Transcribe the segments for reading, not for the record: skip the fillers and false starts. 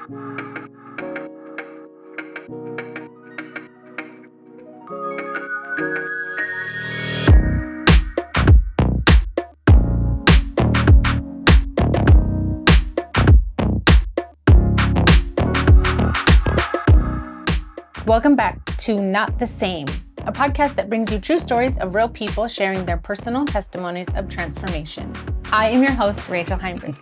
Welcome back to Not the Same, a podcast that brings you true stories of real people sharing their personal testimonies of transformation. I am your host, Rachel Heinrich.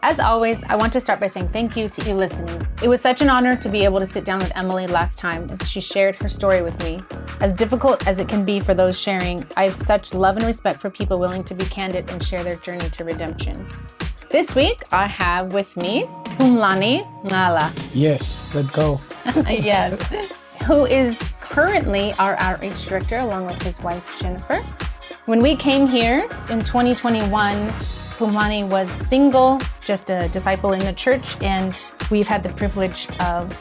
As always, I want to start by saying thank you to you listening. It was such an honor to be able to sit down with Emily last time as she shared her story with me. As difficult as it can be for those sharing, I have such love and respect for people willing to be candid and share their journey to redemption. This week, I have with me Phumlani Nxala. Yes, let's go. Yes. Who is currently our outreach director along with his wife, Jennifer. When we came here in 2021, Phumlani was single, just a disciple in the church, and we've had the privilege of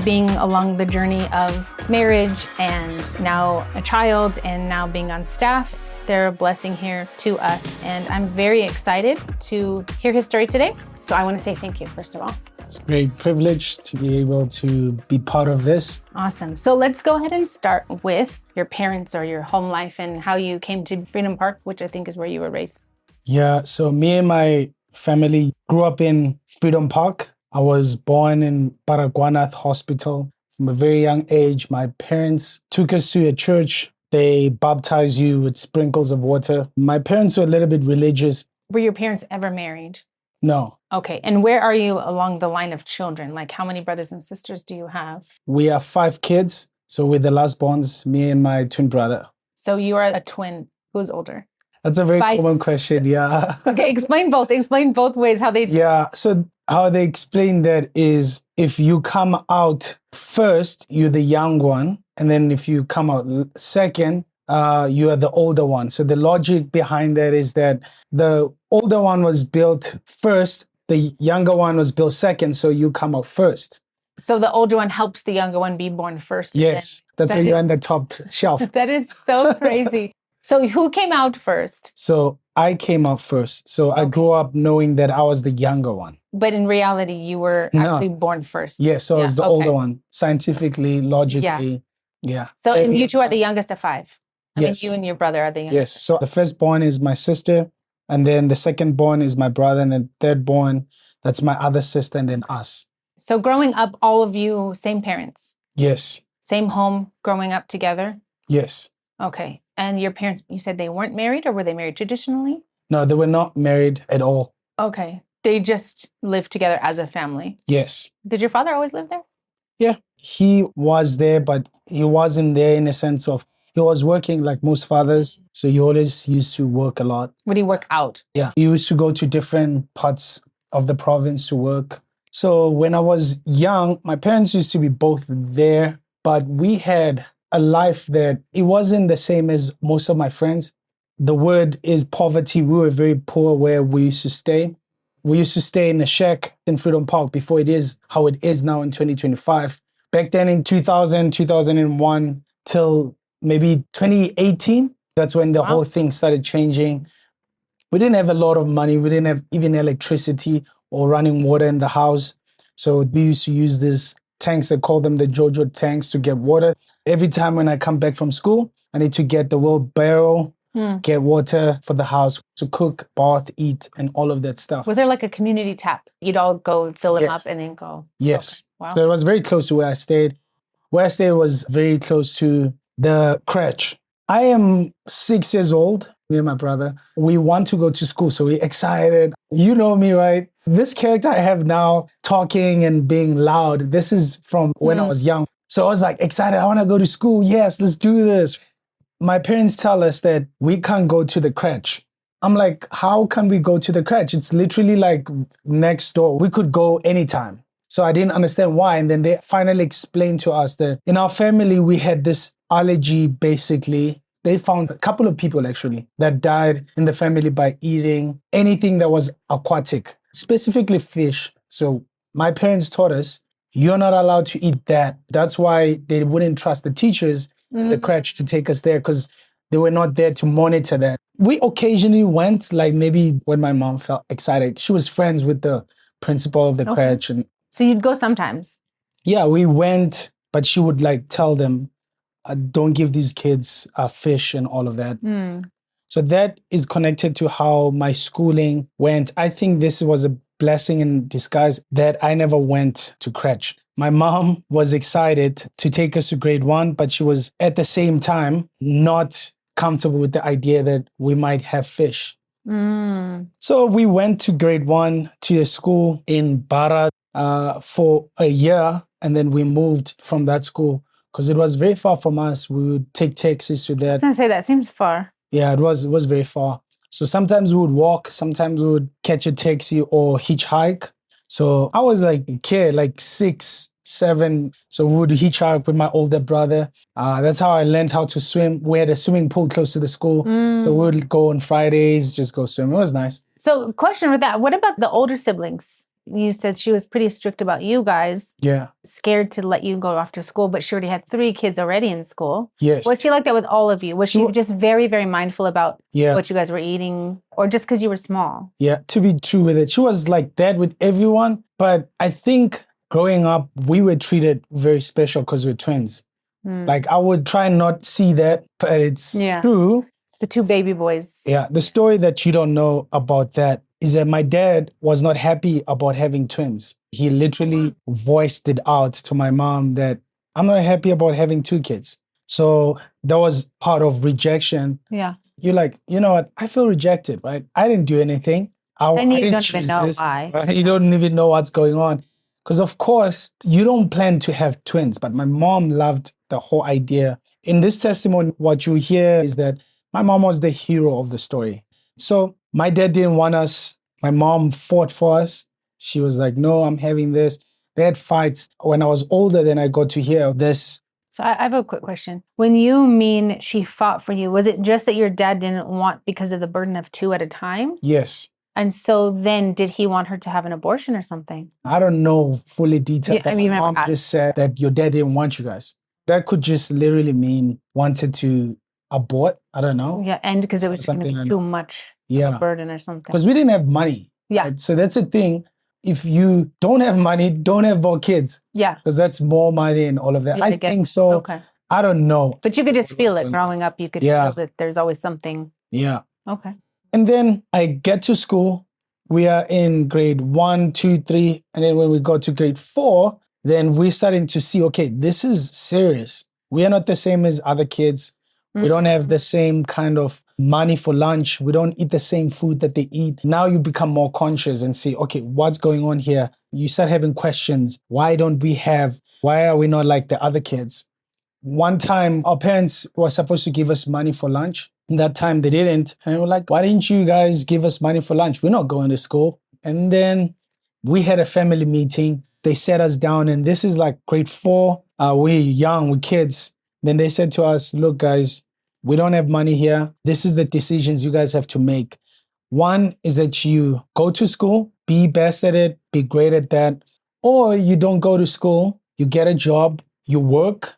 being along the journey of marriage and now a child and now being on staff. They're a blessing here to us, and I'm very excited to hear his story today. So I want to say thank you, first of all. It's a great privilege to be able to be part of this. Awesome. So let's go ahead and start with your parents or your home life and how you came to Freedom Park, which I think is where you were raised. Yeah, so me and my family grew up in Freedom Park. I was born in Baragwanath Hospital from a very young age. My parents took us to a church. They baptized you with sprinkles of water. My parents were a little bit religious. Were your parents ever married? No. Okay. And where are you along the line of children? Like how many brothers and sisters do you have? We are 5 kids. So we're the last borns, me and my twin brother. So you are a twin. Who's older? That's a very common question, yeah. Okay, explain both. Explain both ways how they... Yeah, so how they explain that is if you come out first, you're the young one. And then if you come out second, you are the older one. So the logic behind that is that the older one was built first, the younger one was built second, so you come out first. So the older one helps the younger one be born first. Yes, that's why you're on the top shelf. That is so crazy. So who came out first? So I came out first. So I grew up knowing that I was the younger one. But in reality, you were actually born first. Yeah, so I was the older one, scientifically, logically. Yeah. So and you two are the youngest of 5. I mean, Yes. you and your brother are the youngest. Yes. So the firstborn is my sister, and then the secondborn is my brother, and then thirdborn, that's my other sister, and then us. So growing up, all of you, same parents? Yes. Same home, growing up together? Yes. Okay. And your parents, you said they weren't married, or were they married traditionally? No, they were not married at all. Okay. They just lived together as a family? Yes. Did your father always live there? Yeah. He was there, but he wasn't there in the sense of he was working like most fathers. So he always used to work a lot. Would he work out? Yeah. He used to go to different parts of the province to work. So when I was young, my parents used to be both there, but we had a life that it wasn't the same as most of my friends. The word is poverty. We were very poor where we used to stay. We used to stay in a shack in Freedom Park before it is how it is now in 2025. Back then in 2000, 2001 till maybe 2018, that's when the whole thing started changing. We didn't have a lot of money. We didn't have even electricity or running water in the house. So we used to use these tanks, they call them the Jojo tanks, to get water. Every time when I come back from school, I need to get the wheelbarrow, get water for the house to cook, bath, eat, and all of that stuff. Was there like a community tap? You'd all go fill them up and then go? Yes. Okay. Wow. So it was very close to where I stayed. Where I stayed was very close to the crèche. I am 6 years old, me and my brother. We want to go to school, so we're excited. You know me, right? This character I have now, talking and being loud, this is from when I was young. So I was like excited, I want to go to school. Yes, let's do this. My parents tell us that we can't go to the crèche. I'm like, how can we go to the crèche? It's literally like next door. We could go anytime. So I didn't understand why. And then they finally explained to us that in our family, we had this allergy, basically. They found a couple of people actually that died in the family by eating anything that was aquatic, specifically fish. So my parents taught us, you're not allowed to eat that. That's why they wouldn't trust the teachers at the crèche to take us there, because they were not there to monitor that. We occasionally went, like maybe when my mom felt excited. She was friends with the principal of the crèche, and So you'd go sometimes. Yeah, we went, but she would like tell them, don't give these kids fish and all of that. So that is connected to how my schooling went. I think this was a blessing in disguise that I never went to crèche. My mom was excited to take us to grade 1, but she was at the same time not comfortable with the idea that we might have fish. So we went to grade 1 to a school in Bara for a year, and then we moved from that school because it was very far from us. We would take taxis to I was that. gonna say that seems far. Yeah, it was very far. So sometimes we would walk, sometimes we would catch a taxi or hitchhike. So I was like a kid, like 6, 7. So we would hitchhike with my older brother. That's how I learned how to swim. We had a swimming pool close to the school. So we would go on Fridays, just go swim. It was nice. So question with that, what about the older siblings? You said she was pretty strict about you guys. Yeah. Scared to let you go off to school, but she already had 3 kids already in school. Yes. Was she like that with all of you? Was she just very, very mindful about what you guys were eating, or just because you were small? Yeah, to be true with it. She was like that with everyone. But I think growing up, we were treated very special because we're twins. Like I would try and not see that, but it's true. The 2 baby boys. Yeah, the story that you don't know about that is that my dad was not happy about having twins. He literally voiced it out to my mom that I'm not happy about having 2 kids. So that was part of rejection. Yeah. You're like, you know what? I feel rejected, right? I didn't do anything. I didn't choose this. Why. Right? You don't even know what's going on. Because of course, you don't plan to have twins, but my mom loved the whole idea. In this testimony, what you hear is that my mom was the hero of the story. So my dad didn't want us. My mom fought for us. She was like, no, I'm having this. They had fights. When I was older, then I got to hear this. So I have a quick question. When you mean she fought for you, was it just that your dad didn't want because of the burden of 2 at a time? Yes. And so then did he want her to have an abortion or something? I don't know fully detailed, but my mom asked. just said that your dad didn't want you guys. That could just literally mean wanted to abort. I don't know. Yeah, and because it was going to be too much of a burden or something. Because we didn't have money. Yeah. Right? So that's the thing. If you don't have money, don't have more kids. Yeah. Because that's more money and all of that. Yeah, I think so. Okay. I don't know. But you could just feel it growing up. You could feel that there's always something. Yeah. Okay. And then I get to school. We are in grade 1, 2, 3. And then when we go to grade 4, then we're starting to see, okay, this is serious. We are not the same as other kids. We don't have the same kind of money for lunch. We don't eat the same food that they eat. Now you become more conscious and say, okay, what's going on here? You start having questions. Why are we not like the other kids? One time, our parents were supposed to give us money for lunch. And that time they didn't. And we're like, why didn't you guys give us money for lunch? We're not going to school. And then we had a family meeting. They sat us down, and this is like grade 4. We're young, we're kids. Then they said to us, look, guys, we don't have money here. This is the decisions you guys have to make. One is that you go to school, be best at it, be great at that. Or you don't go to school, you get a job, you work.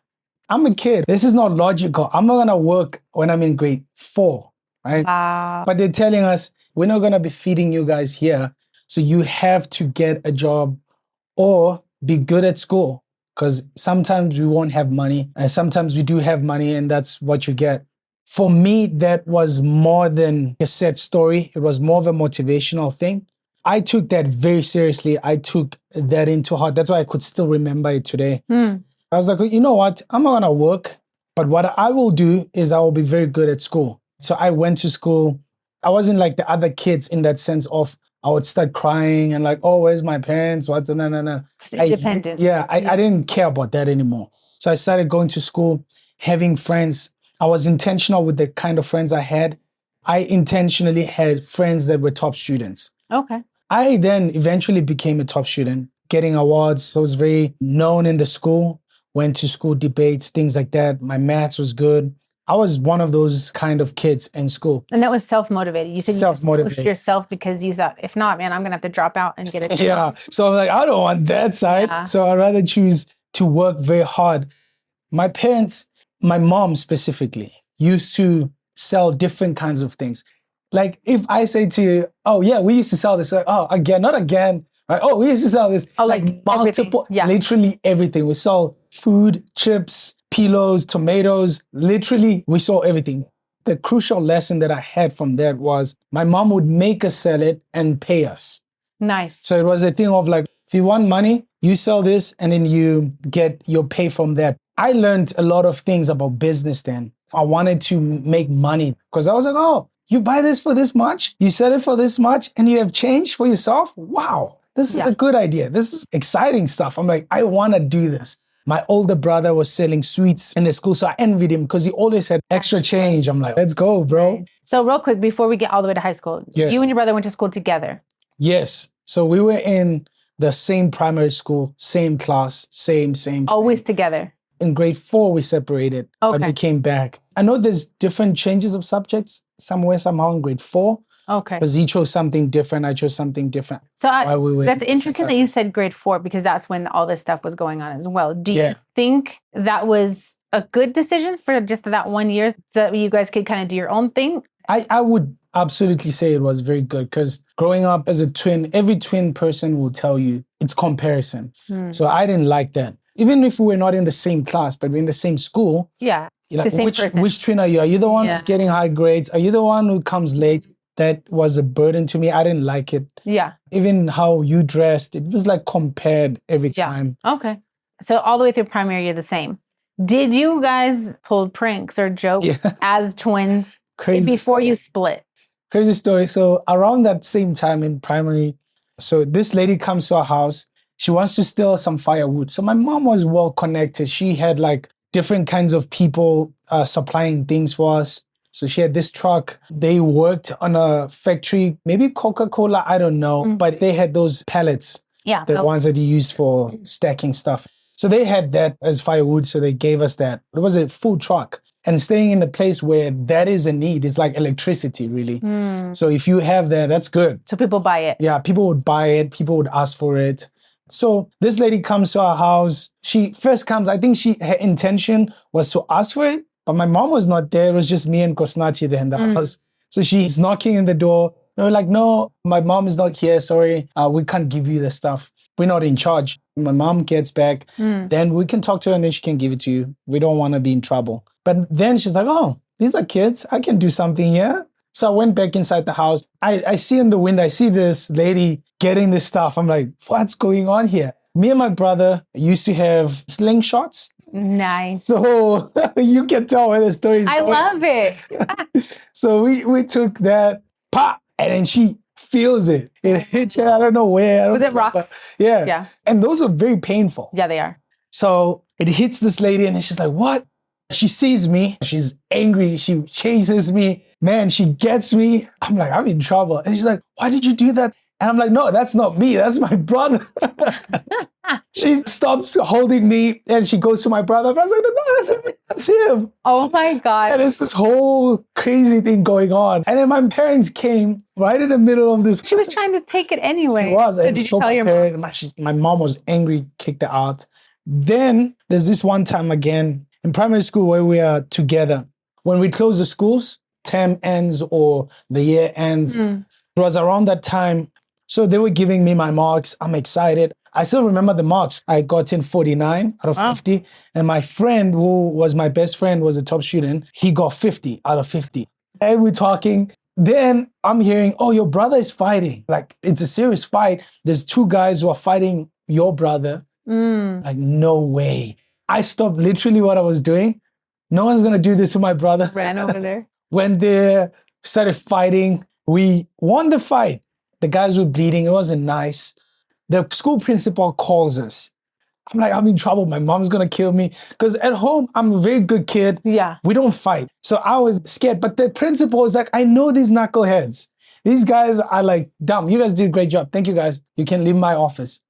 I'm a kid. This is not logical. I'm not going to work when I'm in grade 4, right? Wow. But they're telling us, we're not going to be feeding you guys here. So you have to get a job or be good at school, because sometimes we won't have money and sometimes we do have money, and that's what you get. For me, that was more than a sad story. It was more of a motivational thing. I took that very seriously. I took that into heart. That's why I could still remember it today. I was like, you know what? I'm not going to work, but what I will do is I will be very good at school. So I went to school. I wasn't like the other kids in that sense of I would start crying and like, oh, where's my parents? What's no. Independent. I didn't care about that anymore. So I started going to school, having friends. I was intentional with the kind of friends I had. I intentionally had friends that were top students. Okay. I then eventually became a top student, getting awards. I was very known in the school, went to school debates, things like that. My maths was good. I was one of those kind of kids in school. And that was self-motivated. You said you just pushed yourself because you thought, if not, man, I'm going to have to drop out and get a job. Yeah. So I'm like, I don't want that side. Yeah. So I'd rather choose to work very hard. My parents, my mom specifically, used to sell different kinds of things. Like if I say to you, oh yeah, we used to sell this. Like, oh, again, not again. Right? Oh, we used to sell this. Oh, like multiple, everything. Yeah. literally everything. We sell food, chips, pillows, tomatoes. Literally, we sold everything. The crucial lesson that I had from that was my mom would make us sell it and pay us. Nice. So it was a thing of like, if you want money, you sell this and then you get your pay from that. I learned a lot of things about business then. I wanted to make money because I was like, oh, you buy this for this much, you sell it for this much, and you have change for yourself? Wow, this is a good idea. This is exciting stuff. I'm like, I want to do this. My older brother was selling sweets in the school, so I envied him because he always had extra change. I'm like, let's go, bro. So real quick, before we get all the way to high school, you and your brother went to school together. Yes. So we were in the same primary school, same class, same. Always together. In grade 4, we separated, but we came back. I know there's different changes of subjects somewhere, somehow in grade 4. Okay. Because he chose something different, I chose something different. So that's interesting that you said grade 4 because that's when all this stuff was going on as well. Do you think that was a good decision for just that 1 year that you guys could kind of do your own thing? I would absolutely say it was very good because growing up as a twin, every twin person will tell you it's comparison. So I didn't like that. Even if we were not in the same class, but we're in the same school. Yeah. Like, which twin are you? Are you the one who's getting high grades? Are you the one who comes late? That was a burden to me. I didn't like it. Yeah. Even how you dressed, it was like compared every time. Okay. So all the way through primary, you're the same. Did you guys pull pranks or jokes as twins before you split? Crazy story. So around that same time in primary, so this lady comes to our house. She wants to steal some firewood. So my mom was well connected. She had like different kinds of people supplying things for us. So she had this truck. They worked on a factory, maybe Coca-Cola, I don't know. But they had those pallets, the ones that you use for stacking stuff. So they had that as firewood. So they gave us that. It was a full truck. And staying in the place where that is a need is like electricity, really. So if you have that, that's good. So people buy it. Yeah, people would buy it. People would ask for it. So this lady comes to our house. She first comes, I think her intention was to ask for it, but my mom was not there. It was just me and Kosnati there in the house. So she's knocking in the door. And we're like, no, my mom is not here. Sorry, we can't give you the stuff. We're not in charge. When my mom gets back, then we can talk to her and then she can give it to you. We don't want to be in trouble. But then she's like, oh, these are kids. I can do something here. So I went back inside the house. I see in the window, I see this lady getting this stuff. I'm like, what's going on here? Me and my brother used to have slingshots. Nice. So you can tell where the story is going. I love it. So we took that, pop, and then she feels it. It hits her, I don't know where. Was it rocks? Yeah. And those are very painful. Yeah, they are. So it hits this lady and she's like, what? She sees me. She's angry. She chases me. Man, she gets me. I'm like, I'm in trouble. And she's like, why did you do that? And I'm like, no, that's not me. That's my brother. She stops holding me and she goes to my brother. I was like, no, that's me. That's him. Oh my God. And it's this whole crazy thing going on. And then my parents came right in the middle of this. She was trying to take it anyway. She was. So did you tell your mom? My mom was angry, kicked her out. Then there's this one time again in primary school where we are together. When we close the schools, term ends or the year ends. It was around that time. So they were giving me my marks. I'm excited. I still remember the marks. I got in 49 out of 50. And my friend, who was my best friend, was a top student. He got 50 out of 50. And we're talking. Then I'm hearing, oh, your brother is fighting. Like, it's a serious fight. There's 2 guys who are fighting your brother. Like, no way. I stopped literally what I was doing. No one's going to do this to my brother. Ran over there. When they started fighting, we won the fight. The guys were bleeding. It wasn't nice. The school principal calls us. I'm like, I'm in trouble. My mom's going to kill me. Because at home, I'm a very good kid. Yeah. We don't fight. So I was scared. But the principal is like, I know these knuckleheads. These guys are like, dumb. You guys did a great job. Thank you, guys. You can leave my office.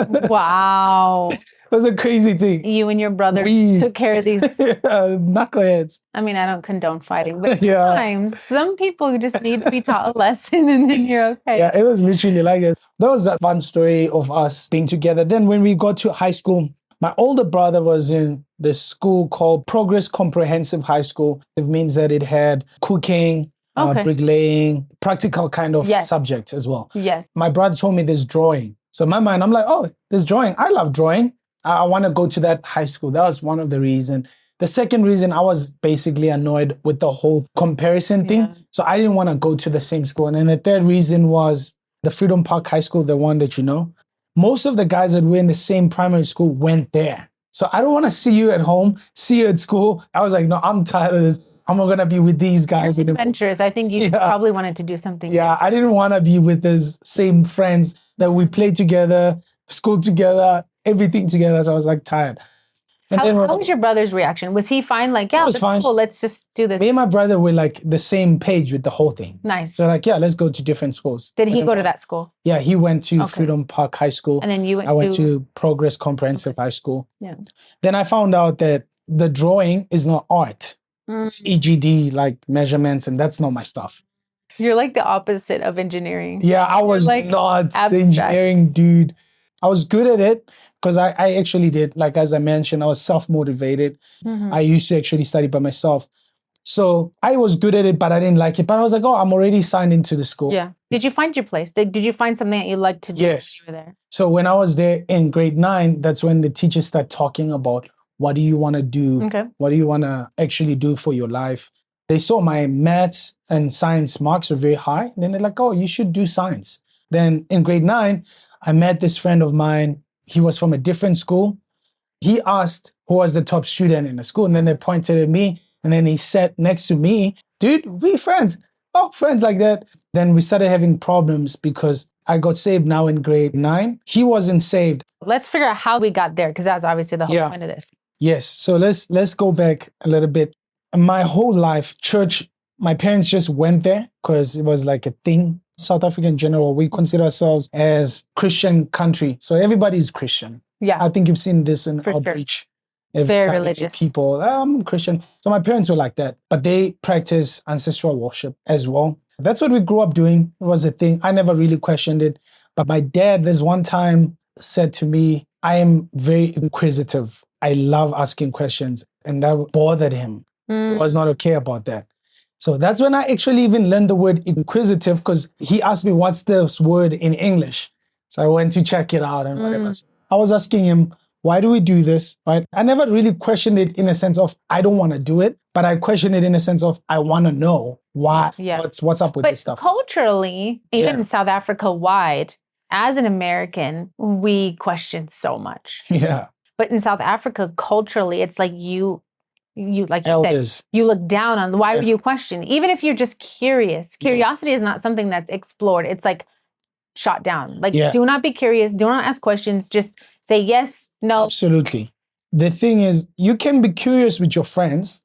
Wow. It was a crazy thing. You and your brother took care of these knuckleheads. I mean, I don't condone fighting, but sometimes some people just need to be taught a lesson and then you're okay. Yeah, it was literally like it. That was that fun story of us being together. Then when we got to high school, my older brother was in this school called Progress Comprehensive High School. It means that it had cooking, bricklaying, practical kind of subjects as well. Yes. My brother told me this drawing. So in my mind, I'm like, oh, there's drawing. I love drawing. I want to go to that high school. That was one of the reasons. The second reason, I was basically annoyed with the whole comparison thing. So I didn't want to go to the same school. And then the third reason was the Freedom Park High School, the one that you know. Most of the guys that were in the same primary school went there. So I don't want to see you at home, see you at school. I was like, no, I'm tired of this. I'm not going to be with these guys anymore. Adventurous. I think you probably wanted to do something. Yeah, I didn't want to be with those same friends that we played together, school together, everything together. So I was like tired. And how was your brother's reaction? Was he fine? Like, yeah, that's cool. Let's just do this. Me and my brother were like the same page with the whole thing. Nice. So like, yeah, let's go to different schools. Did he go to that school? Yeah, he went to Freedom Park High School. And then you I went to Progress Comprehensive High School. Yeah. Then I found out that the drawing is not art. It's EGD, like measurements, and that's not my stuff. You're like the opposite of engineering. Yeah, I was like not the engineering dude. I was good at it because I actually did, like as I mentioned, I was self-motivated. I used to actually study by myself. So I was good at it, but I didn't like it. But I was like, oh, I'm already signed into the school. Yeah. Did you find your place? Did you find something that you liked to do? Yes. When you were there? So when I was there in grade 9, that's when the teachers start talking about what do you want to do? Okay. What do you want to actually do for your life? They saw my maths and science marks were very high. Then they're like, oh, you should do science. Then in grade 9, I met this friend of mine. He was from a different school. He asked who was the top student in the school. And then they pointed at me. And then he sat next to me. Dude, we friends. Oh, friends like that. Then we started having problems because I got saved now in grade 9. He wasn't saved. Let's figure out how we got there because that's obviously the whole point of this. Yes. So let's go back a little bit. My whole life, church, my parents just went there because it was like a thing. South Africa in general, we consider ourselves as Christian country. So everybody's Christian. Yeah. I think you've seen this in outreach. Very religious. People, I'm Christian. So my parents were like that, but they practice ancestral worship as well. That's what we grew up doing. It was a thing. I never really questioned it. But my dad, this one time said to me, I am very inquisitive. I love asking questions. And that bothered him. He was not okay about that. So that's when I actually even learned the word inquisitive because he asked me, what's this word in English? So I went to check it out and whatever. I was asking him, why do we do this? Right? I never really questioned it in a sense of I don't want to do it, but I questioned it in a sense of I want to know why. Yeah. What's up with this stuff? Culturally, even in South Africa wide, as an American, we question so much. Yeah. But in South Africa, culturally, it's like you like elders. Said, you look down on why would you question? Even if you're just curious. Curiosity is not something that's explored. It's like shot down. Like do not be curious. Do not ask questions. Just say yes, no. Absolutely. The thing is, you can be curious with your friends,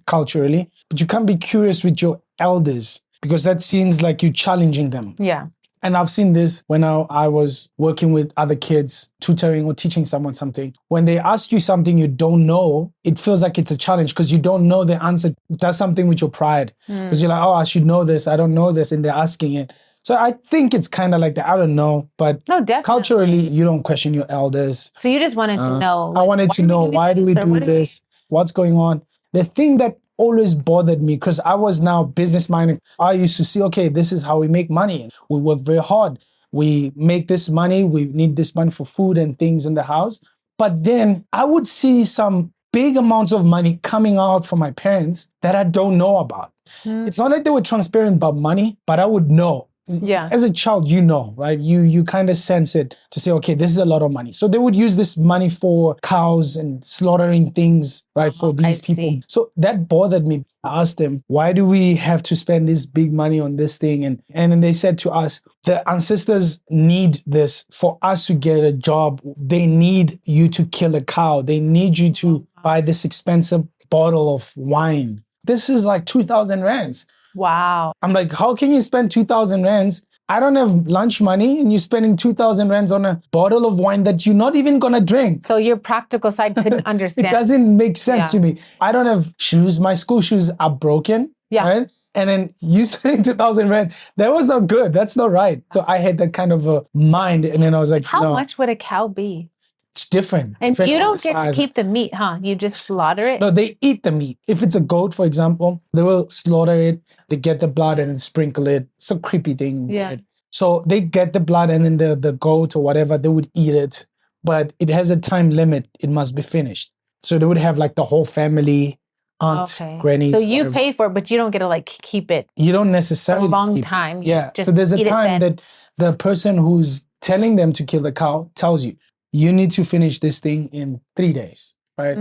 culturally, but you can't be curious with your elders because that seems like you challenging them. Yeah. And I've seen this when I was working with other kids, tutoring or teaching someone something. When they ask you something you don't know, it feels like it's a challenge because you don't know the answer. It does something with your pride because you're like, oh, I should know this. I don't know this. And they're asking it. So I think it's kind of like that. I don't know. But culturally, you don't question your elders. So you just wanted to know. I wanted to know, why do we do this? What's going on? The thing that always bothered me because I was now business minded. I used to see, okay, this is how we make money. We work very hard. We make this money. We need this money for food and things in the house. But then I would see some big amounts of money coming out from my parents that I don't know about. It's not like they were transparent about money, but I would know. Yeah. As a child, you know, right? You kind of sense it to say, okay, this is a lot of money. So they would use this money for cows and slaughtering things, right? For these people. So that bothered me. I asked them, why do we have to spend this big money on this thing? And then they said to us, the ancestors need this for us to get a job. They need you to kill a cow. They need you to buy this expensive bottle of wine. This is like 2,000 rands. Wow. I'm like, how can you spend 2,000 rands? I don't have lunch money and you're spending 2,000 rands on a bottle of wine that you're not even going to drink. So your practical side couldn't understand. It doesn't make sense to me. I don't have shoes. My school shoes are broken. Yeah. Right? And then you spending 2,000 rands. That was not good. That's not right. So I had that kind of a mind. And then I was like, how much would a cow be? It's different. And you don't get to keep the meat, huh? You just slaughter it? No, they eat the meat. If it's a goat, for example, they will slaughter it. They get the blood and then sprinkle it. It's a creepy thing. Yeah. So they get the blood and then the goat or whatever, they would eat it. But it has a time limit. It must be finished. So they would have like the whole family, aunt, grannies. So you whatever. pay for it, but you don't get to like keep it You don't a necessarily long keep it. time. Yeah. Just So there's a eat it time then. that the person who's telling them to kill the cow tells you, you need to finish this thing in 3 days, right?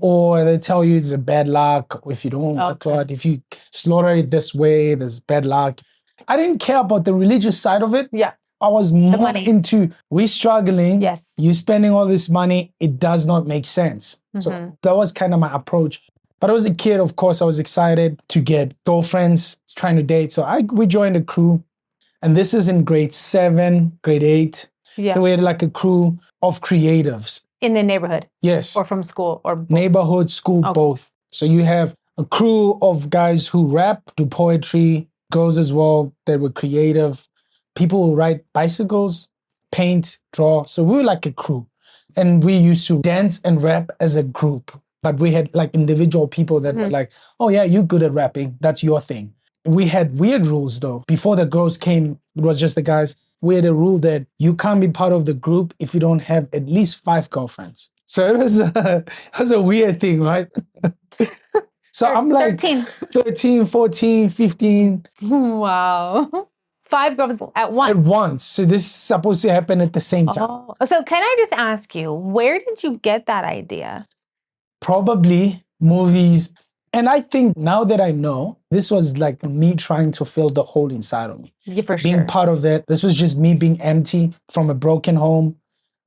Or they tell you it's a bad luck. If you don't, if you slaughter it this way, there's bad luck. I didn't care about the religious side of it. Yeah. I was more money. into, we're struggling. Yes. You spending all this money. It does not make sense. So that was kind of my approach. But I was a kid, of course, I was excited to get girlfriends, trying to date. So we joined a crew. And this is in grade 7, grade 8. Yeah. And we had like a crew of creatives. In the neighborhood? Yes. Or from school? Or both? Neighborhood, school, both. So you have a crew of guys who rap, do poetry, girls as well that were creative, people who ride bicycles, paint, draw. So we were like a crew. And we used to dance and rap as a group. But we had like individual people that were like, oh yeah, you're good at rapping. That's your thing. We had weird rules though. Before the girls came, it was just the guys. We had a rule that you can't be part of the group if you don't have at least 5 girlfriends. So it was a weird thing, right? So I'm like 13, 14, 15. Wow. 5 girls at once. At once. So this is supposed to happen at the same time. Oh. So can I just ask you, where did you get that idea? Probably movies. And I think now that I know, this was like me trying to fill the hole inside of me. Yeah, for being sure. part of that. This was just me being empty from a broken home.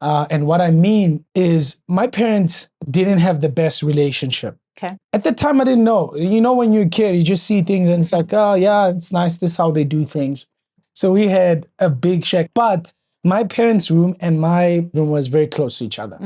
And what I mean is my parents didn't have the best relationship. Okay. At the time, I didn't know. You know, when you're a kid, you just see things and it's like, oh yeah, it's nice. This is how they do things. So we had a big shack, but my parents' room and my room was very close to each other.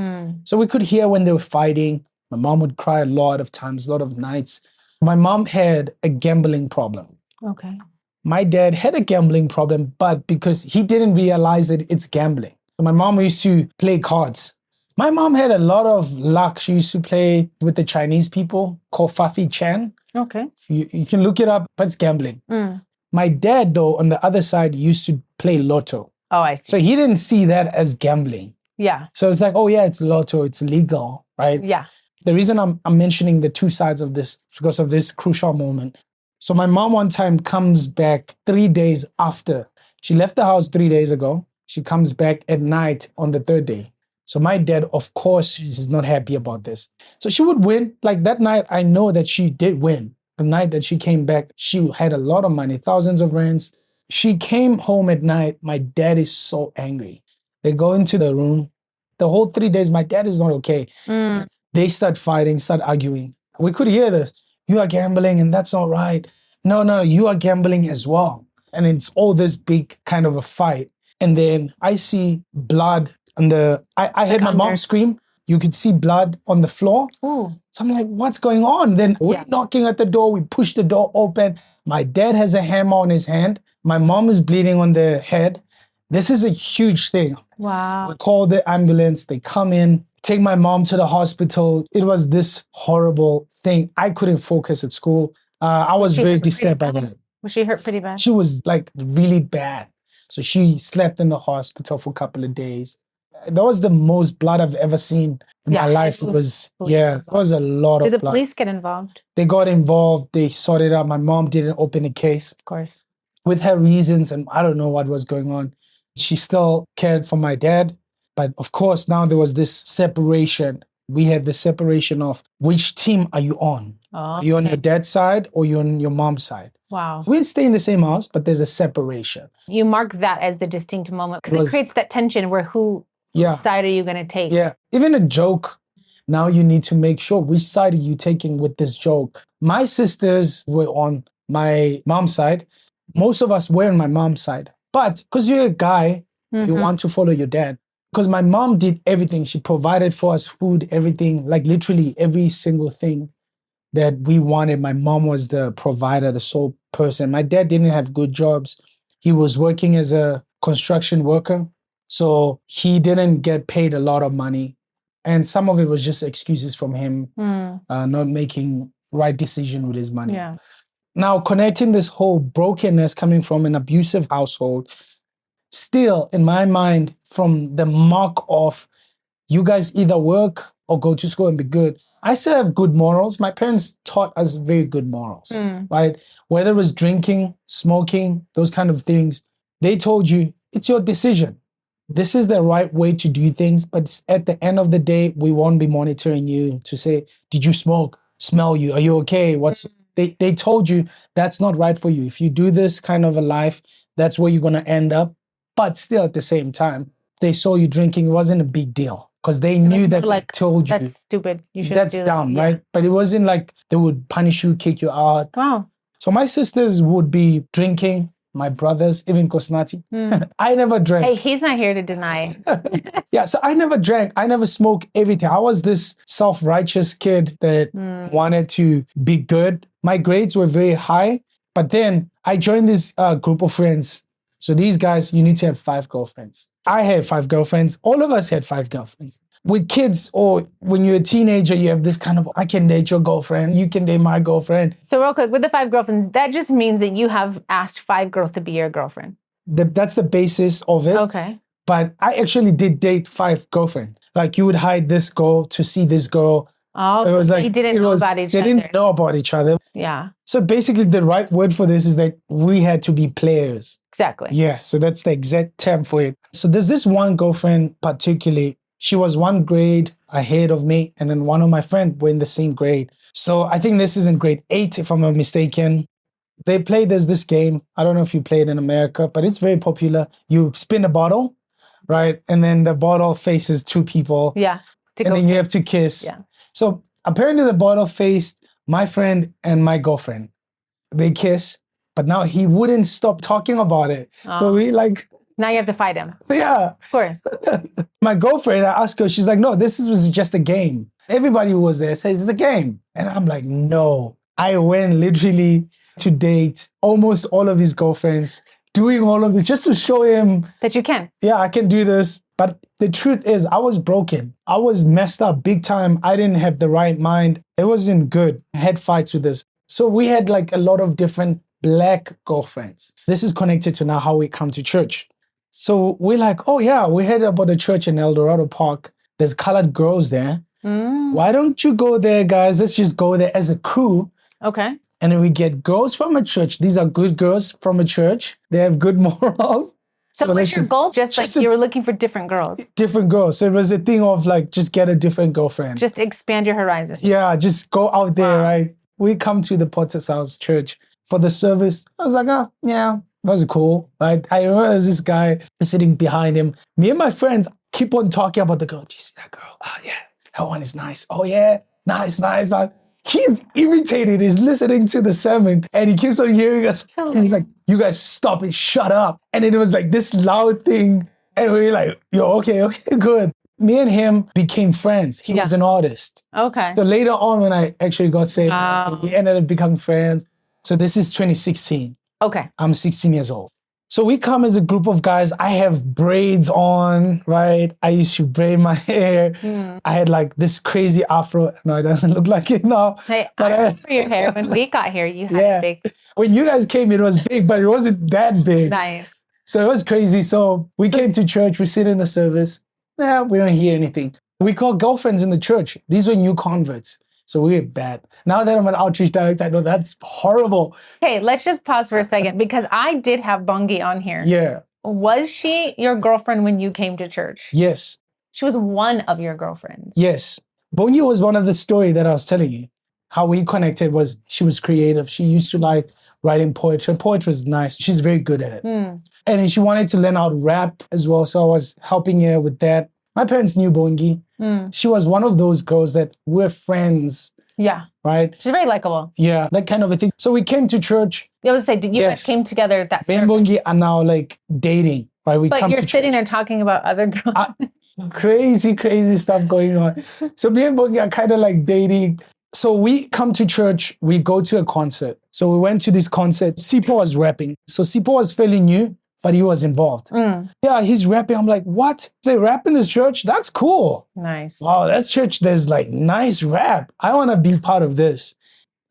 So we could hear when they were fighting. My mom would cry a lot of times, a lot of nights. My mom had a gambling problem. Okay. My dad had a gambling problem, but because he didn't realize that it's gambling. So my mom used to play cards. My mom had a lot of luck. She used to play with the Chinese people called Fafi Chan. Okay. You can look it up, but it's gambling. My dad, though, on the other side, used to play lotto. Oh, I see. So he didn't see that as gambling. Yeah. So it's like, oh yeah, it's lotto, it's legal, right? Yeah. The reason I'm mentioning the two sides of this is because of this crucial moment. So my mom one time comes back 3 days after. She left the house 3 days ago. She comes back at night on the 3rd day. So my dad, of course, is not happy about this. So she would win. Like that night, I know that she did win. The night that she came back, she had a lot of money, thousands of rands. She came home at night. My dad is so angry. They go into the room. The whole 3 days, my dad is not okay. They start fighting, start arguing. We could hear this. You are gambling and that's not right. No, you are gambling as well. And it's all this big kind of a fight. And then I see blood on I heard my mom scream. You could see blood on the floor. Ooh. So I'm like, what's going on? Then we're knocking at the door. We push the door open. My dad has a hammer on his hand. My mom is bleeding on the head. This is a huge thing. Wow. We call the ambulance. They come in, take my mom to the hospital. It was this horrible thing. I couldn't focus at school. I was very disturbed by that. Was she hurt pretty bad? She was like really bad. So she slept in the hospital for a couple of days. That was the most blood I've ever seen in my life. It was a lot of blood. Did the police get involved? They got involved. They sorted out. My mom didn't open a case. Of course. With her reasons, and I don't know what was going on. She still cared for my dad. But of course, now there was this separation. We had the separation of which team are you on? Oh, Are you on your dad's side or you on your mom's side? Wow. We stay in the same house, but there's a separation. You mark that as the distinct moment because it creates that tension where whose side are you going to take? Yeah. Even a joke, now you need to make sure which side are you taking with this joke. My sisters were on my mom's side. Most of us were on my mom's side. But because you're a guy, you want to follow your dad. Because my mom did everything. She provided for us food, everything, like literally every single thing that we wanted. My mom was the provider, the sole person. My dad didn't have good jobs. He was working as a construction worker. So he didn't get paid a lot of money. And some of it was just excuses from him, not making right decision with his money. Yeah. Now, connecting this whole brokenness coming from an abusive household, still in my mind, from the mark of you guys either work or go to school and be good, I still have good morals. My parents taught us very good morals, right? Whether it was drinking, smoking, those kind of things, they told you it's your decision. This is the right way to do things, but at the end of the day, we won't be monitoring you to say, did you smoke? Smell you? Are you okay? They told you that's not right for you. If you do this kind of a life, that's where you're gonna end up. But still at the same time, they saw you drinking, it wasn't a big deal because they knew that like, told you that's stupid. You shouldn't that's do dumb, that. right? But it wasn't like they would punish you, kick you out. Wow. So my sisters would be drinking, my brothers, even Kosnati. I never drank. Hey, he's not here to deny. Yeah, so I never drank. I never smoked everything. I was this self-righteous kid that wanted to be good. My grades were very high, but then I joined this group of friends. So these guys, you need to have 5 girlfriends. I had 5 girlfriends. All of us had 5 girlfriends. With kids, or when you're a teenager, you have this kind of, I can date your girlfriend, you can date my girlfriend. So real quick, with the 5 girlfriends, that just means that you have asked 5 girls to be your girlfriend. That's the basis of it. Okay. But I actually did date 5 girlfriends. Like you would hide this girl to see this girl. Oh, It was like they didn't know about each other. They didn't know about each other. Yeah. So basically the right word for this is that we had to be players. Exactly. Yeah, so that's the exact term for it. So there's this one girlfriend particularly, she was 1 grade ahead of me, and then one of my friends were in the same grade. So I think this is in grade 8, if I'm not mistaken. They play, there's this game. I don't know if you play it in America, but it's very popular. You spin a bottle, right? And then the bottle faces 2 people. Yeah. And then you have to kiss. Yeah. So apparently the bottle faced my friend and my girlfriend. They kiss, but now he wouldn't stop talking about it. So we like... Now you have to fight him. Yeah. Of course. My girlfriend, I asked her, she's like, no, was just a game. Everybody who was there says it's a game. And I'm like, no. I went literally to date almost all of his girlfriends, doing all of this just to show him that you can. Yeah, I can do this. But the truth is, I was broken. I was messed up big time. I didn't have the right mind. It wasn't good. I had fights with this. So we had like a lot of different black girlfriends. This is connected to now how we come to church. So we're like, oh yeah, we heard about the church in El Dorado Park. There's colored girls there. Why don't you go there, guys? Let's just go there as a crew. Okay. And then we get girls from a church. These are good girls from a church. They have good morals. So what's your goal? Just like you were looking for different girls. Different girls. So it was a thing of like, just get a different girlfriend. Just expand your horizon. Yeah, just go out there, right? We come to the Potter's House Church for the service. I was like, oh, yeah, that was cool. Like, I remember there's this guy sitting behind him. Me and my friends keep on talking about the girl. Do you see that girl? Oh, yeah, that one is nice. Oh, yeah, nice. He's irritated. He's listening to the sermon and he keeps on hearing us. And he's like, you guys stop it, shut up. And then it was like this loud thing. And we were like, yo, okay, good. Me and him became friends. He was an artist. Okay. So later on when I actually got saved, we ended up becoming friends. So this is 2016. Okay. I'm 16 years old. So we come as a group of guys. I have braids on, right? I used to braid my hair. I had like this crazy afro. No, it doesn't look like it now. Hey, I remember your hair. When we got here, you had it big. When you guys came, it was big, but it wasn't that big. Nice. So it was crazy. So we came to church. We sit in the service. Yeah, we don't hear anything. We call girlfriends in the church. These were new converts. So we were bad. Now that I'm an outreach director, I know that's horrible. Okay, let's just pause for a second because I did have Bongi on here. Yeah. Was she your girlfriend when you came to church? Yes. She was one of your girlfriends. Yes. Bongi was one of the story that I was telling you. How we connected was she was creative. She used to like writing poetry. Her poetry was nice. She's very good at it. And then she wanted to learn how to rap as well. So I was helping her with that. My parents knew Bongi. She was one of those girls that we're friends. Yeah. Right? She's very likable. Yeah, that kind of a thing. So we came to church. I was saying, you guys came together at that service? Me and Bongi are now like dating, right? We but come you're to sitting church. there talking about other girls. Crazy stuff going on. So me and Bongi are kind of like dating. So we come to church, we go to a concert. So we went to this concert. Sipo was rapping. So Sipo was fairly new, but he was involved. Yeah, he's rapping. I'm like, what? They rap in this church? That's cool. Nice. Wow, that's church. There's like nice rap. I want to be part of this.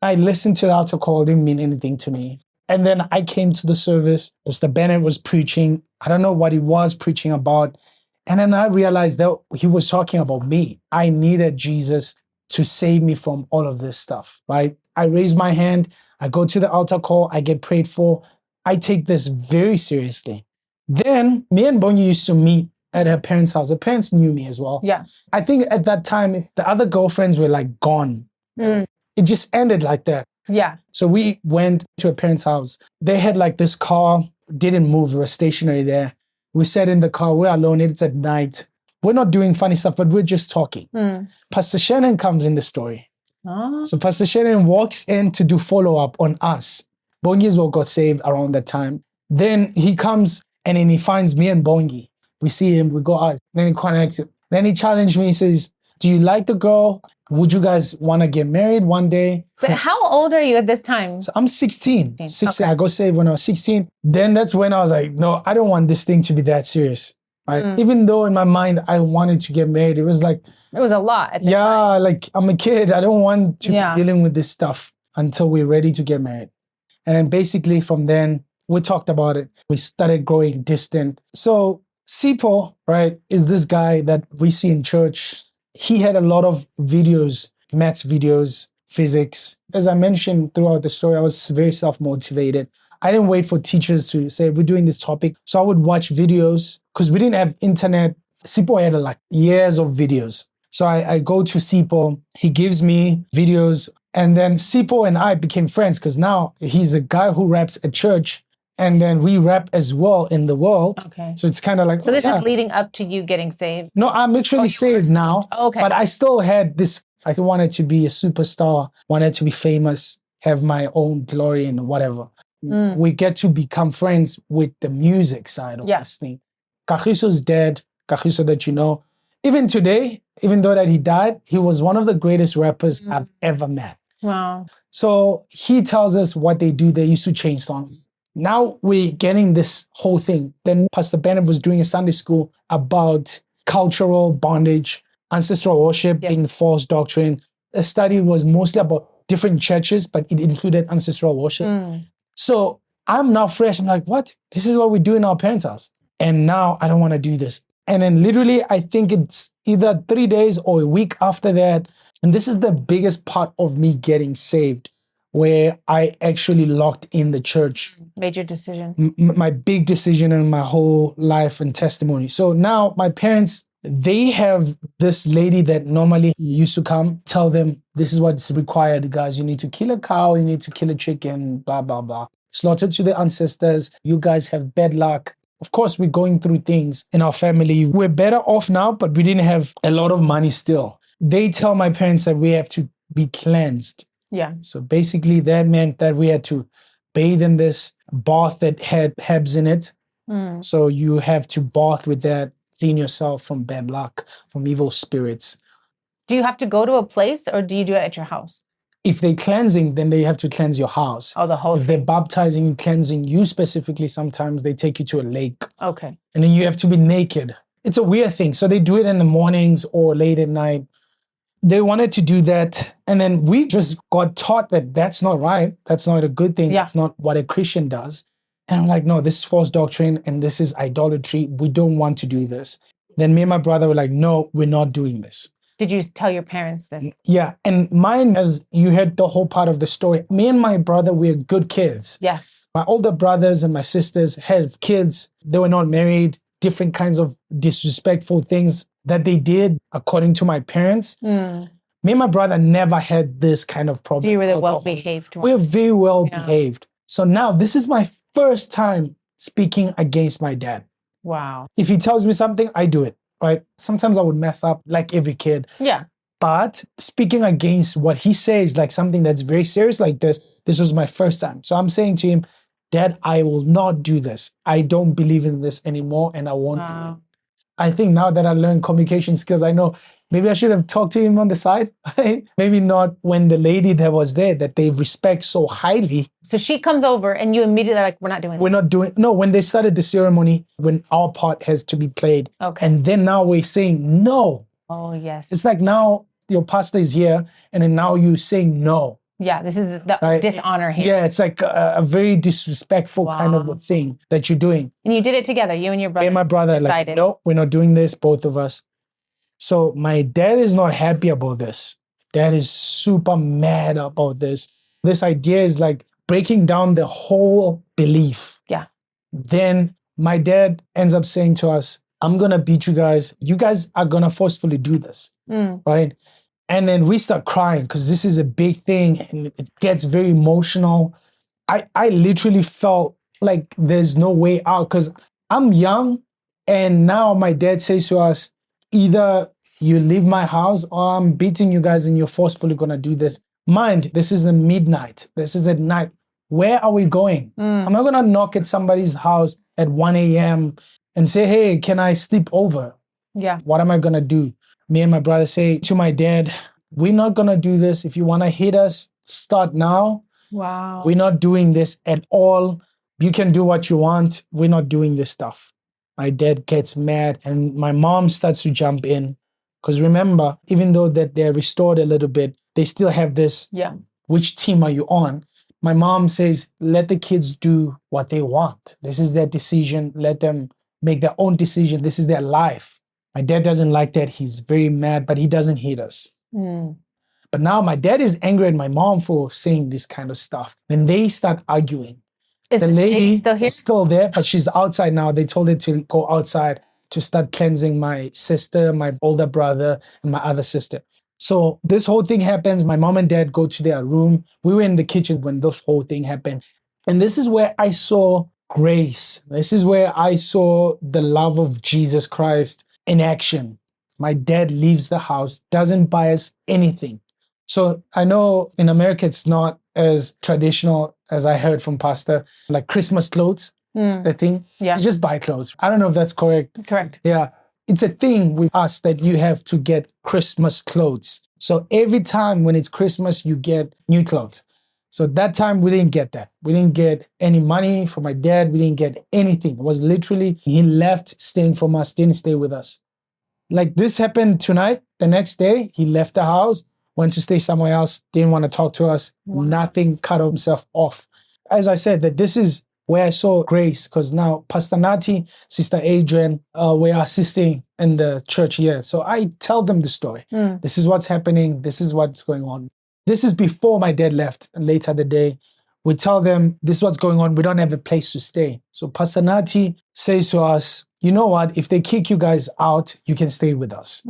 I listened to the altar call. It didn't mean anything to me. And then I came to the service. Mr. Bennett was preaching. I don't know what he was preaching about. And then I realized that he was talking about me. I needed Jesus to save me from all of this stuff, right? I raise my hand. I go to the altar call. I get prayed for. I take this very seriously. Then me and Bonyi used to meet at her parents' house. Her parents knew me as well. Yeah. I think at that time, the other girlfriends were like gone. It just ended like that. Yeah. So we went to a parent's house. They had like this car, didn't move, we were stationary there. We sat in the car, we're alone, it's at night. We're not doing funny stuff, but we're just talking. Pastor Shannon comes in the story. Oh. So Pastor Shannon walks in to do follow-up on us. Bongi as well got saved around that time. Then he comes and then he finds me and Bongi. We see him, we go out, then he connects it. Then he challenged me, he says, do you like the girl? Would you guys want to get married one day? But how old are you at this time? So I'm 16. 16. Okay. I got saved when I was 16. Then that's when I was like, no, I don't want this thing to be that serious. Right? Even though in my mind I wanted to get married, it was like, it was a lot at the time. like I'm a kid. I don't want to be dealing with this stuff until we're ready to get married. And then basically from then, we talked about it. We started growing distant. So Sipo, right, is this guy that we see in church. He had a lot of videos, maths videos, physics. As I mentioned throughout the story, I was very self-motivated. I didn't wait for teachers to say, we're doing this topic. So I would watch videos because we didn't have internet. Sipo had like years of videos. So I go to Sipo, he gives me videos, and then Sipo and I became friends because now he's a guy who raps at church. And then we rap as well in the world. Okay. So it's kind of like... So this is leading up to you getting saved? No, I'm actually saved now. Okay. But I still had this, I wanted to be a superstar, wanted to be famous, have my own glory and whatever. We get to become friends with the music side of this thing. Kagiso's dead, Kagiso that you know. Even today, even though that he died, he was one of the greatest rappers I've ever met. Wow. So he tells us what they do. They used to change songs. Now we're getting this whole thing. Then Pastor Bennett was doing a Sunday school about cultural bondage, ancestral worship being false doctrine. The study was mostly about different churches, but it included ancestral worship. So I'm now fresh. I'm like, what? This is what we do in our parents' house. And now I don't want to do this. And then literally, I think it's either 3 days or a week after that. And this is the biggest part of me getting saved, where I actually locked in the church. Made your decision. My big decision in my whole life and testimony. So now my parents, they have this lady that normally used to come, tell them, this is what's required, guys. You need to kill a cow, you need to kill a chicken, blah, blah, blah. Slaughter to the ancestors. You guys have bad luck. Of course, we're going through things in our family. We're better off now, but we didn't have a lot of money still. They tell my parents that we have to be cleansed. Yeah. So basically that meant that we had to bathe in this bath that had herbs in it. So you have to bath with that, clean yourself from bad luck, from evil spirits. Do you have to go to a place or do you do it at your house? If they're cleansing, then they have to cleanse your house. Oh, the whole If they're baptizing you, cleansing you specifically, sometimes they take you to a lake. Okay. And then you have to be naked. It's a weird thing. So they do it in the mornings or late at night. They wanted to do that. And then we just got taught that that's not right. That's not a good thing. That's not what a Christian does. And I'm like, no, this is false doctrine and this is idolatry. We don't want to do this. Then me and my brother were like, no, we're not doing this. Did you tell your parents this? Yeah. And mine, as you heard the whole part of the story, me and my brother, we're good kids. Yes. My older brothers and my sisters had kids. They were not married. Different kinds of disrespectful things that they did according to my parents. Me and my brother never had this kind of problem. You were the well-behaved one. We're very well behaved. So now this is my first time speaking against my dad. Wow. If he tells me something, I do it, right? Sometimes I would mess up like every kid. Yeah. But speaking against what he says, like something that's very serious like this was my first time. So I'm saying to him, Dad, I will not do this. I don't believe in this anymore and I won't do it. I think now that I learned communication skills, I know maybe I should have talked to him on the side. Maybe not when the lady that was there that they respect so highly. So she comes over and you immediately are like, we're not doing We're not doing, no, when they started the ceremony, when our part has to be played. Okay. And then now we're saying no. Oh, yes. It's like now your pastor is here and then now you saying no. Yeah, this is the Right? dishonor here. Yeah, it's like a very disrespectful kind of a thing that you're doing. And you did it together, you and your brother. Me and my brother, decided. like, no, we're not doing this, both of us. So my dad is not happy about this. Dad is super mad about this. This idea is like breaking down the whole belief. Yeah. Then my dad ends up saying to us, I'm going to beat you guys. You guys are going to forcefully do this. Right? And then we start crying because this is a big thing and it gets very emotional. I literally felt like there's no way out because I'm young. And now my dad says to us, either you leave my house or I'm beating you guys and you're forcefully going to do this. Mind, this is the midnight. This is at night. Where are we going? I'm not going to knock at somebody's house at 1 a.m. and say, hey, can I sleep over? Yeah. What am I going to do? Me and my brother say to my dad, we're not going to do this. If you want to hit us, start now. Wow. We're not doing this at all. You can do what you want. We're not doing this stuff. My dad gets mad and my mom starts to jump in. Because remember, even though that they're restored a little bit, they still have this, which team are you on? My mom says, let the kids do what they want. This is their decision. Let them make their own decision. This is their life. My dad doesn't like that. He's very mad, but he doesn't hate us. But now my dad is angry at my mom for saying this kind of stuff. Then they start arguing. Is the lady still here? is still there, but she's outside now. They told her to go outside to start cleansing my sister, my older brother, and my other sister. So this whole thing happens. My mom and dad go to their room. We were in the kitchen when this whole thing happened. And this is where I saw grace. This is where I saw the love of Jesus Christ in action. My dad leaves the house, doesn't buy us anything. So I know in America, it's not as traditional as I heard from Pastor, like Christmas clothes, the thing. Yeah. You just buy clothes. I don't know if that's correct. Correct. Yeah. It's a thing with us that you have to get Christmas clothes. So every time when it's Christmas, you get new clothes. So that time we didn't get that. We didn't get any money from my dad. We didn't get anything. It was literally, he left staying from us, didn't stay with us. Like this happened tonight. The next day, he left the house, went to stay somewhere else, didn't want to talk to us, nothing, cut himself off. As I said, that this is where I saw grace, because now Pastor Nati, Sister Adrian, we are assisting in the church here. So I tell them the story. This is what's happening. This is what's going on. This is before my dad left. And later the day, we tell them this is what's going on. We don't have a place to stay. So Pastor Nati says to us, you know what? If they kick you guys out, you can stay with us.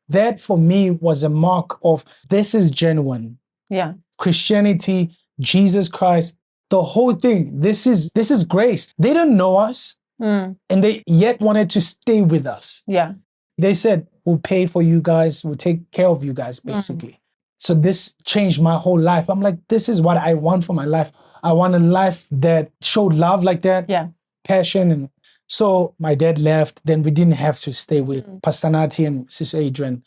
That for me was a mark of this is genuine. Yeah. Christianity, Jesus Christ, the whole thing. This is grace. They don't know us and they yet wanted to stay with us. Yeah. They said, we'll pay for you guys. We'll take care of you guys, basically. So this changed my whole life. I'm like, this is what I want for my life. I want a life that showed love like that. Yeah. Passion. And so my dad left. Then we didn't have to stay with Pastor Nati and Sister Adrian.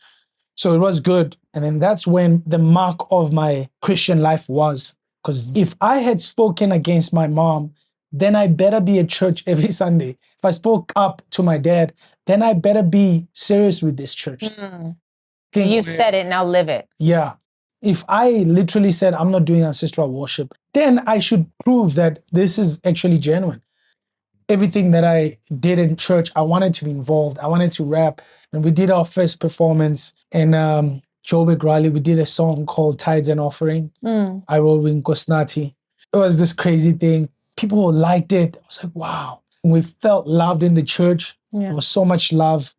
So it was good. And then that's when the mark of my Christian life was. Because if I had spoken against my mom, then I better be at church every Sunday. If I spoke up to my dad, then I better be serious with this church. You said it, now live it. Yeah. If I literally said, I'm not doing ancestral worship, then I should prove that this is actually genuine. Everything that I did in church, I wanted to be involved. I wanted to rap. And we did our first performance in Joburg Raleigh. We did a song called Tides and Offering. I wrote with Nkosnati. It was this crazy thing. People liked it. I was like, wow. We felt loved in the church. There was so much love,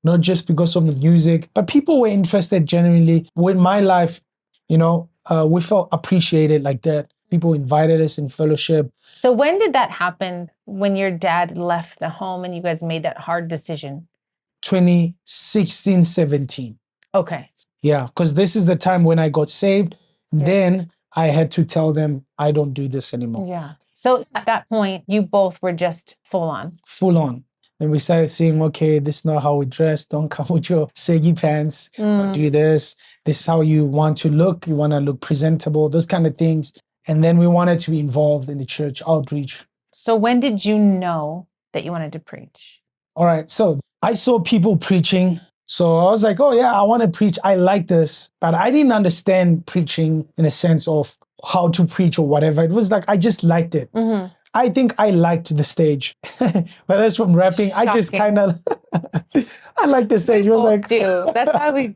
not just because of the music, but people were interested genuinely. With my life, we felt appreciated like that. People invited us in fellowship. So when did that happen, when your dad left the home and you guys made that hard decision? 2016, 17. Okay. Yeah, because this is the time when I got saved. Then I had to tell them, I don't do this anymore. Yeah. So at that point, you both were just full on. Full on. And we started saying, okay, this is not how we dress. Don't come with your saggy pants. Don't do this. This is how you want to look. You want to look presentable, those kind of things. And then we wanted to be involved in the church outreach. So when did you know that you wanted to preach? All right. So I saw people preaching. So So I was like, oh yeah, I want to preach. I like this. But I didn't understand preaching in a sense of how to preach or whatever. It was like, I just liked it. Mm-hmm. I think I liked the stage. Whether it's from rapping, I just Shocking. kind of, I like the stage. It was like, do. That's why we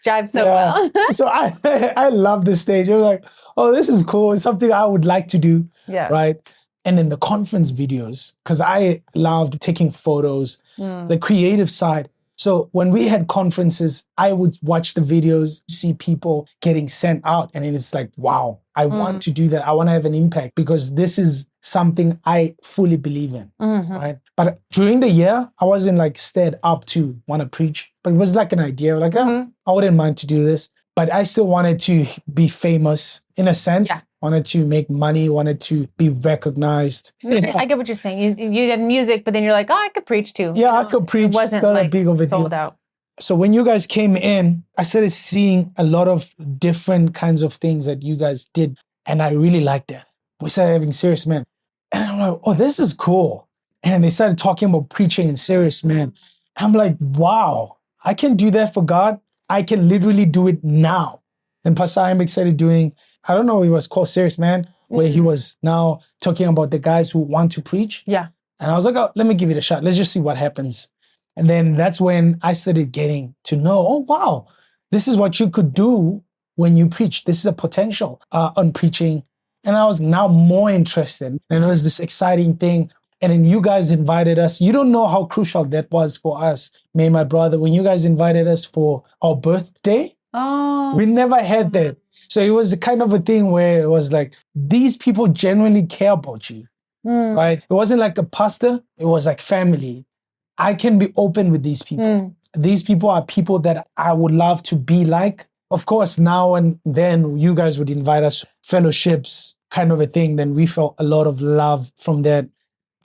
jive so yeah. well. So I love the stage. I was like, oh, this is cool. It's something I would like to do. Yeah. Right. And then the conference videos, because I loved taking photos, the creative side. So when we had conferences, I would watch the videos, see people getting sent out. And it's like, wow, I want to do that. I want to have an impact because this is something I fully believe in. Right. But during the year, I wasn't like stirred up to want to preach, but it was like an idea, like, oh, I wouldn't mind to do this. But I still wanted to be famous in a sense. Yeah. Wanted to make money, wanted to be recognized. I get what you're saying. You did music, but then you're like, oh, I could preach too. Yeah, I could preach. It wasn't It's not like a big of a sold deal. out. So when you guys came in, I started seeing a lot of different kinds of things that you guys did. And I really liked that. We started having Serious Man. And I'm like, oh, this is cool. And they started talking about preaching and Serious Man. I'm like, wow, I can do that for God. I can literally do it now. And Pastor Imek started doing, I don't know, it was called Serious Man, where he was now talking about the guys who want to preach. Yeah. And I was like, oh, let me give it a shot. Let's just see what happens. And then that's when I started getting to know, oh, wow, this is what you could do when you preach. This is a potential on preaching. And I was now more interested. And it was this exciting thing. And then you guys invited us. You don't know how crucial that was for us, me and my brother, when you guys invited us for our birthday. Oh. We never had that. So it was kind of a thing where it was like, these people genuinely care about you, right? It wasn't like a pastor. It was like family. I can be open with these people. These people are people that I would love to be like. Of course, now and then you guys would invite us fellowships, kind of a thing. Then we felt a lot of love from that.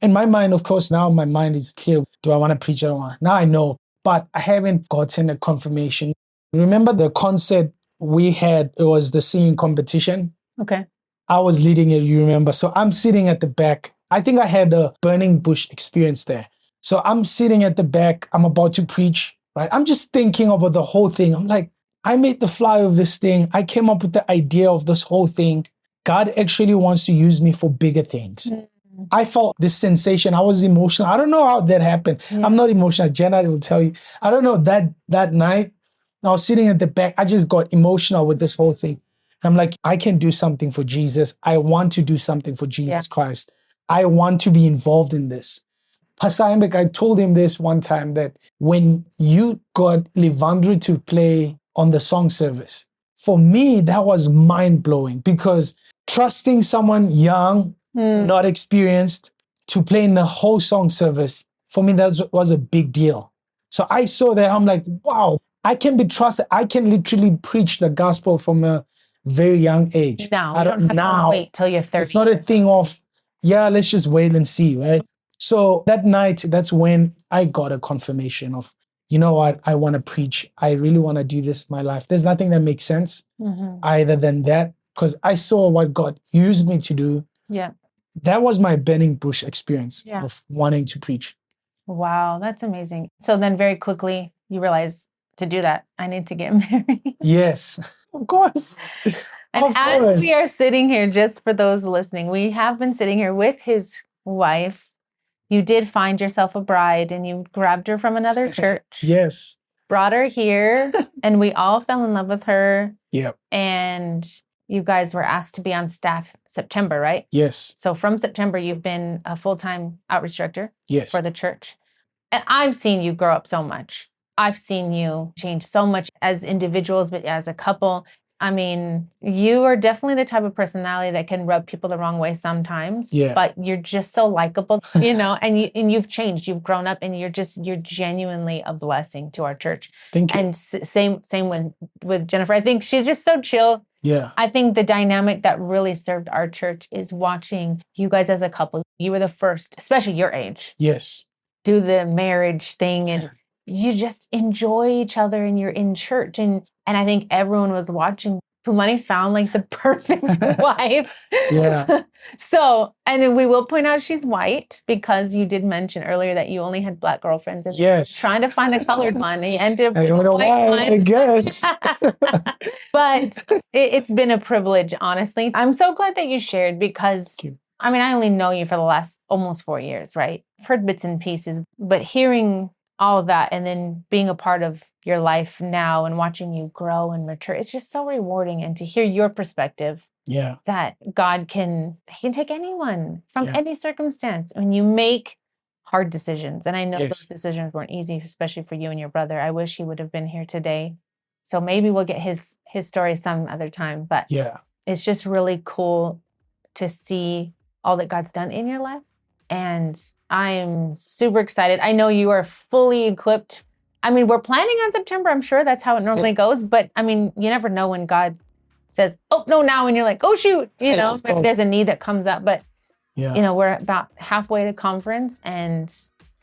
In my mind, of course, now my mind is clear. Do I want to preach? I don't want. Now I know, but I haven't gotten a confirmation. Remember the concert we had? It was the singing competition. Okay. I was leading it, you remember. So I'm sitting at the back. I think I had a burning bush experience there. So I'm sitting at the back. I'm about to preach, right? I'm just thinking about the whole thing. I'm like, I made the flyer of this thing. I came up with the idea of this whole thing. God actually wants to use me for bigger things. I felt this sensation. I was emotional. I don't know how that happened. I'm not emotional. Jenna will tell you. I don't know. That night, I was sitting at the back. I just got emotional with this whole thing. I'm like, I can do something for Jesus. I want to do something for Jesus Christ. I want to be involved in this. Pastor Imek, I told him this one time that when you got Livandre to play on the song service, for me, that was mind-blowing because trusting someone young, not experienced, to play in the whole song service, for me, that was a big deal. So I saw that. I'm like, wow, I can be trusted. I can literally preach the gospel from a very young age. Now, you don't have to wait till you're 30. It's not a thing of, yeah, let's just wait and see, right? So that night, that's when I got a confirmation of, you know what, I want to preach. I really want to do this in my life. There's nothing that makes sense either than that, because I saw what God used me to do. Yeah. That was my burning bush experience of wanting to preach. Wow, that's amazing. So then very quickly you realize, to do that, I need to get married. Yes, of course. And as we are sitting here, just for those listening, we have been sitting here with his wife. You did find yourself a bride and you grabbed her from another church. Yes. Brought her here and we all fell in love with her. Yep. And you guys were asked to be on staff September, right? Yes. So from September, you've been a full-time outreach director for the church. And I've seen you grow up so much. I've seen you change so much as individuals, but as a couple. I mean, you are definitely the type of personality that can rub people the wrong way sometimes, but you're just so likable, you know, and you've changed, you've grown up, and you're genuinely a blessing to our church. Thank you. And same with Jennifer. I think she's just so chill. Yeah. I think the dynamic that really served our church is watching you guys as a couple. You were the first, especially your age. Yes. Do the marriage thing and you just enjoy each other and you're in church. And I think everyone was watching Phumlani found like the perfect wife. Yeah. So, and then we will point out she's white because you did mention earlier that you only had Black girlfriends and Yes. trying to find a colored one. And you ended up I with a don't know white why, one. I guess. But it's been a privilege, honestly. I'm so glad that you shared because, Thank you. I mean, I only know you for the last almost 4 years, right? I've heard bits and pieces, but hearing all of that and then being a part of your life now and watching you grow and mature, it's just so rewarding. And to hear your perspective Yeah. that God can take anyone from Yeah. any circumstance. When you make hard decisions, and I know Yes. those decisions weren't easy, especially for you and your brother. I wish he would have been here today. So maybe we'll get his story some other time. But Yeah. it's just really cool to see all that God's done in your life. And I'm super excited. I know you are fully equipped. I mean, we're planning on September. I'm sure that's how it normally goes. But I mean, you never know when God says, oh, no, now, and you're like, oh, shoot, you know, if there's a need that comes up. But, Yeah. you know, we're about halfway to conference and,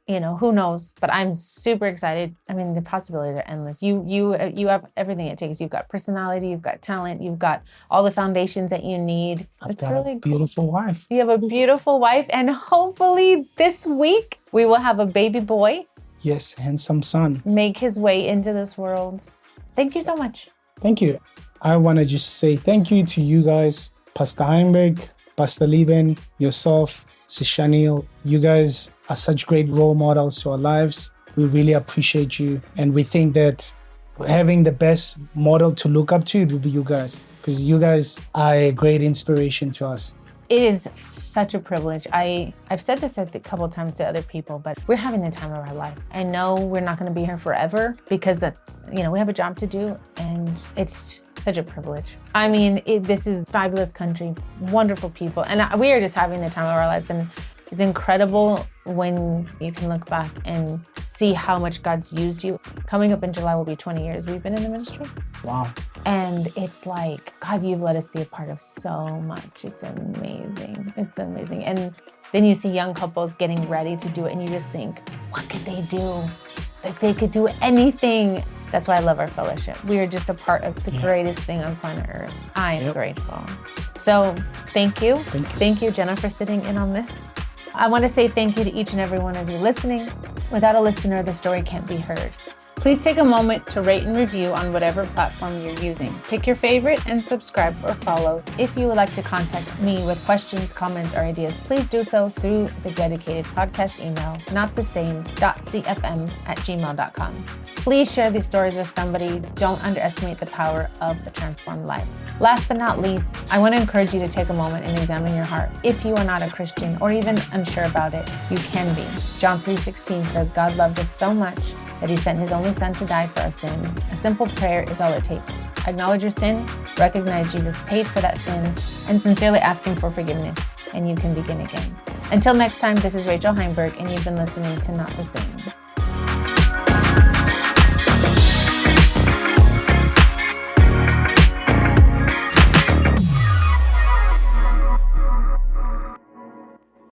you know, who knows? But I'm super excited. I mean, the possibilities are endless. You have everything it takes. You've got personality, you've got talent, you've got all the foundations that you need. I've got a beautiful wife. You have a beautiful wife. And hopefully this week we will have a baby boy. Yes, handsome son. Make his way into this world. Thank you so much. Thank you. I want to just say thank you to you guys, Pastor Heinberg, Pastor Lieben, yourself, Sishanil. You guys are such great role models to our lives. We really appreciate you. And we think that having the best model to look up to, it will be you guys, because you guys are a great inspiration to us. It is such a privilege. I've said this a couple of times to other people, but we're having the time of our life. I know we're not going to be here forever because we have a job to do, and it's such a privilege. I mean, this is a fabulous country, wonderful people, and we are just having the time of our lives. And it's incredible when you can look back and see how much God's used you. Coming up in July will be 20 years we've been in the ministry. Wow. And it's like, God, you've let us be a part of so much. It's amazing. It's amazing. And then you see young couples getting ready to do it, and you just think, what could they do? Like they could do anything. That's why I love our fellowship. We are just a part of the greatest thing on planet Earth. I am grateful. So thank you. Thank you, Jenna, for sitting in on this. I want to say thank you to each and every one of you listening. Without a listener, the story can't be heard. Please take a moment to rate and review on whatever platform you're using. Pick your favorite and subscribe or follow. If you would like to contact me with questions, comments, or ideas, please do so through the dedicated podcast email, notthesame.cfm@gmail.com. Please share these stories with somebody. Don't underestimate the power of a transformed life. Last but not least, I want to encourage you to take a moment and examine your heart. If you are not a Christian or even unsure about it, you can be. John 3:16 says, God loved us so much that he sent his only son to die for our sin. A simple prayer is all it takes. Acknowledge your sin, recognize Jesus paid for that sin, and sincerely ask him for forgiveness, and you can begin again. Until next time, this is Rachel Heinberg, and you've been listening to Not the Same.